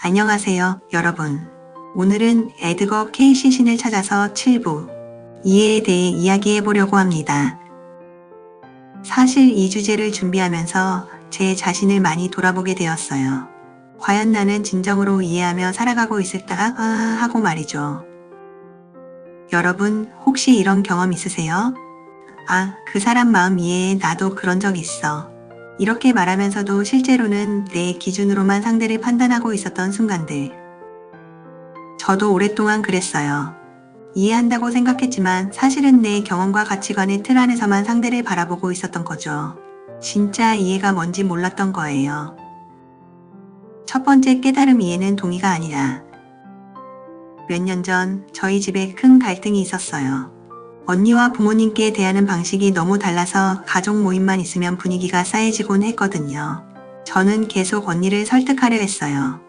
안녕하세요, 여러분. 오늘은 에드거 케이시 신을 찾아서 7부 이해에 대해 이야기해 보려고 합니다. 사실 이 주제를 준비하면서 제 자신을 많이 돌아보게 되었어요. 과연 나는 진정으로 이해하며 살아가고 있을까 하고 말이죠. 여러분, 혹시 이런 경험 있으세요? 그 사람 마음 이해해, 나도 그런 적 있어. 이렇게 말하면서도 실제로는 내 기준으로만 상대를 판단하고 있었던 순간들. 저도 오랫동안 그랬어요. 이해한다고 생각했지만 사실은 내 경험과 가치관의 틀 안에서만 상대를 바라보고 있었던 거죠. 진짜 이해가 뭔지 몰랐던 거예요. 첫 번째 깨달음, 이해는 동의가 아니라. 몇 년 전 저희 집에 큰 갈등이 있었어요. 언니와 부모님께 대하는 방식이 너무 달라서 가족 모임만 있으면 분위기가 싸해지곤 했거든요. 저는 계속 언니를 설득하려 했어요.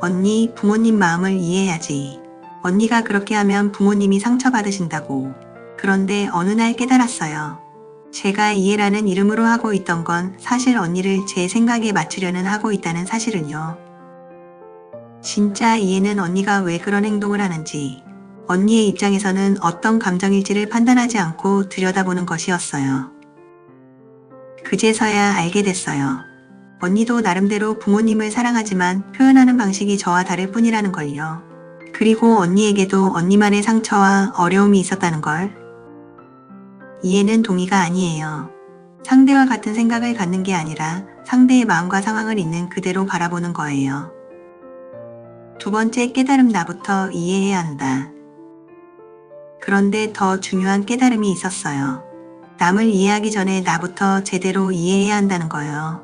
언니, 부모님 마음을 이해해야지. 언니가 그렇게 하면 부모님이 상처받으신다고. 그런데 어느 날 깨달았어요. 제가 이해라는 이름으로 하고 있던 건 사실 언니를 제 생각에 맞추려는 하고 있다는 사실은요. 진짜 이해는 언니가 왜 그런 행동을 하는지, 언니의 입장에서는 어떤 감정일지를 판단하지 않고 들여다보는 것이었어요. 그제서야 알게 됐어요. 언니도 나름대로 부모님을 사랑하지만 표현하는 방식이 저와 다를 뿐이라는 걸요. 그리고 언니에게도 언니만의 상처와 어려움이 있었다는 걸. 이해는 동의가 아니에요. 상대와 같은 생각을 갖는 게 아니라 상대의 마음과 상황을 있는 그대로 바라보는 거예요. 두 번째 깨달음, 나부터 이해해야 한다. 그런데 더 중요한 깨달음이 있었어요. 남을 이해하기 전에 나부터 제대로 이해해야 한다는 거예요.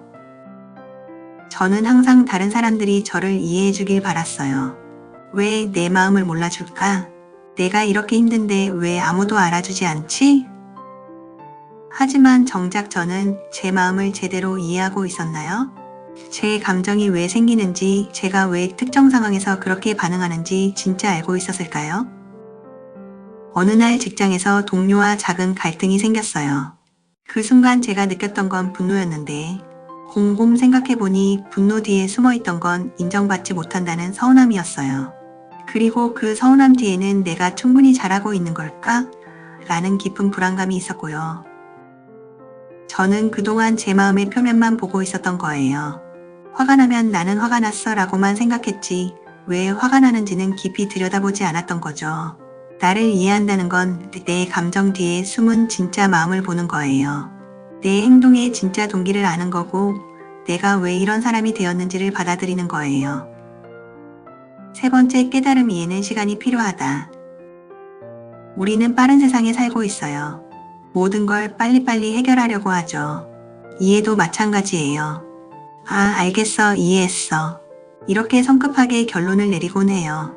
저는 항상 다른 사람들이 저를 이해해 주길 바랐어요. 왜 내 마음을 몰라줄까? 내가 이렇게 힘든데 왜 아무도 알아주지 않지? 하지만 정작 저는 제 마음을 제대로 이해하고 있었나요? 제 감정이 왜 생기는지, 제가 왜 특정 상황에서 그렇게 반응하는지 진짜 알고 있었을까요? 어느 날 직장에서 동료와 작은 갈등이 생겼어요. 그 순간 제가 느꼈던 건 분노였는데, 곰곰 생각해보니 분노 뒤에 숨어있던 건 인정받지 못한다는 서운함이었어요. 그리고 그 서운함 뒤에는 내가 충분히 잘하고 있는 걸까? 라는 깊은 불안감이 있었고요. 저는 그동안 제 마음의 표면만 보고 있었던 거예요. 화가 나면 나는 화가 났어 라고만 생각했지, 왜 화가 나는지는 깊이 들여다보지 않았던 거죠. 나를 이해한다는 건 내 감정 뒤에 숨은 진짜 마음을 보는 거예요. 내 행동의 진짜 동기를 아는 거고, 내가 왜 이런 사람이 되었는지를 받아들이는 거예요. 세 번째 깨달음, 이해는 시간이 필요하다. 우리는 빠른 세상에 살고 있어요. 모든 걸 빨리빨리 해결하려고 하죠. 이해도 마찬가지예요. 알겠어, 이해했어. 이렇게 성급하게 결론을 내리곤 해요.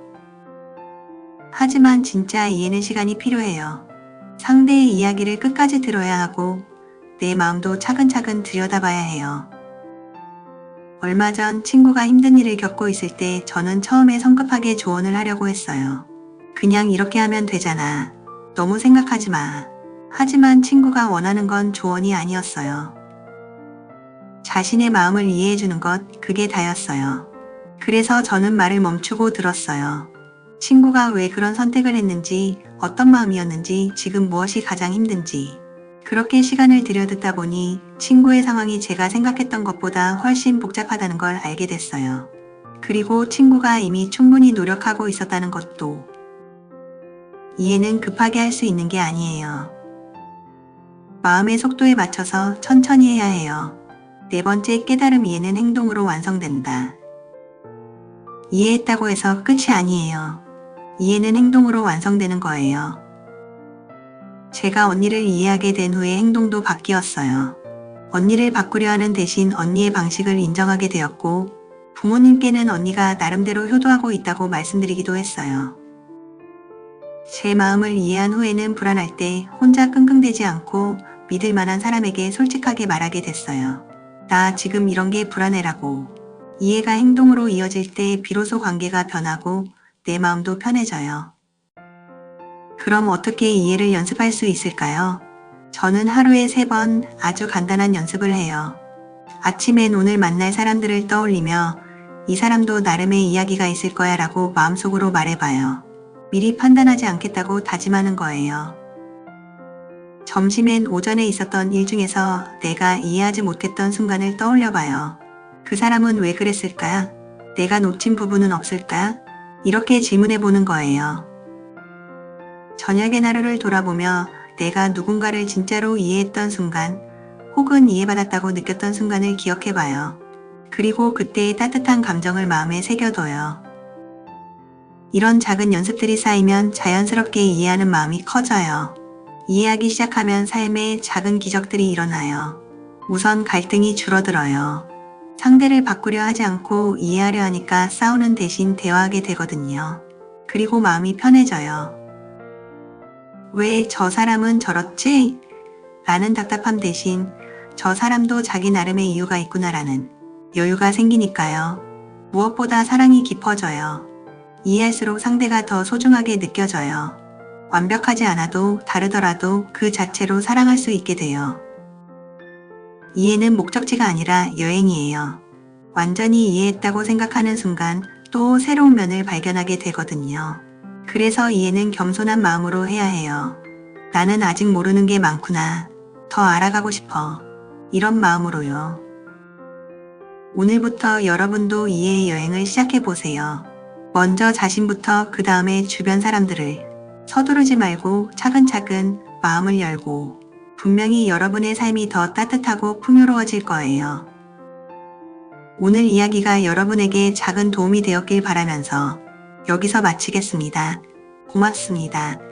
하지만 진짜 이해는 시간이 필요해요. 상대의 이야기를 끝까지 들어야 하고 내 마음도 차근차근 들여다봐야 해요. 얼마 전 친구가 힘든 일을 겪고 있을 때 저는 처음에 성급하게 조언을 하려고 했어요. 그냥 이렇게 하면 되잖아. 너무 생각하지 마. 하지만 친구가 원하는 건 조언이 아니었어요. 자신의 마음을 이해해주는 것, 그게 다였어요. 그래서 저는 말을 멈추고 들었어요. 친구가 왜 그런 선택을 했는지, 어떤 마음이었는지, 지금 무엇이 가장 힘든지. 그렇게 시간을 들여듣다 보니 친구의 상황이 제가 생각했던 것보다 훨씬 복잡하다는 걸 알게 됐어요. 그리고 친구가 이미 충분히 노력하고 있었다는 것도. 이해는 급하게 할 수 있는 게 아니에요. 마음의 속도에 맞춰서 천천히 해야 해요. 네 번째 깨달음, 이해는 행동으로 완성된다. 이해했다고 해서 끝이 아니에요. 이해는 행동으로 완성되는 거예요. 제가 언니를 이해하게 된 후에 행동도 바뀌었어요. 언니를 바꾸려 하는 대신 언니의 방식을 인정하게 되었고, 부모님께는 언니가 나름대로 효도하고 있다고 말씀드리기도 했어요. 제 마음을 이해한 후에는 불안할 때 혼자 끙끙대지 않고 믿을 만한 사람에게 솔직하게 말하게 됐어요. 나 지금 이런 게 불안해라고. 이해가 행동으로 이어질 때 비로소 관계가 변하고 내 마음도 편해져요. 그럼 어떻게 이해를 연습할 수 있을까요? 저는 하루에 3번 아주 간단한 연습을 해요. 아침엔 오늘 만날 사람들을 떠올리며 이 사람도 나름의 이야기가 있을 거야 라고 마음속으로 말해봐요. 미리 판단하지 않겠다고 다짐하는 거예요. 점심엔 오전에 있었던 일 중에서 내가 이해하지 못했던 순간을 떠올려봐요. 그 사람은 왜 그랬을까? 내가 놓친 부분은 없을까? 이렇게 질문해보는 거예요. 저녁엔 하루를 돌아보며 내가 누군가를 진짜로 이해했던 순간, 혹은 이해받았다고 느꼈던 순간을 기억해봐요. 그리고 그때의 따뜻한 감정을 마음에 새겨둬요. 이런 작은 연습들이 쌓이면 자연스럽게 이해하는 마음이 커져요. 이해하기 시작하면 삶에 작은 기적들이 일어나요. 우선 갈등이 줄어들어요. 상대를 바꾸려 하지 않고 이해하려 하니까 싸우는 대신 대화하게 되거든요. 그리고 마음이 편해져요. 왜 저 사람은 저렇지? 라는 답답함 대신 저 사람도 자기 나름의 이유가 있구나라는 여유가 생기니까요. 무엇보다 사랑이 깊어져요. 이해할수록 상대가 더 소중하게 느껴져요. 완벽하지 않아도 다르더라도 그 자체로 사랑할 수 있게 돼요. 이해는 목적지가 아니라 여행이에요. 완전히 이해했다고 생각하는 순간 또 새로운 면을 발견하게 되거든요. 그래서 이해는 겸손한 마음으로 해야 해요. 나는 아직 모르는 게 많구나. 더 알아가고 싶어. 이런 마음으로요. 오늘부터 여러분도 이해의 여행을 시작해보세요. 먼저 자신부터 그 다음에 주변 사람들을 서두르지 말고 차근차근 마음을 열고 분명히 여러분의 삶이 더 따뜻하고 풍요로워질 거예요. 오늘 이야기가 여러분에게 작은 도움이 되었길 바라면서 여기서 마치겠습니다. 고맙습니다.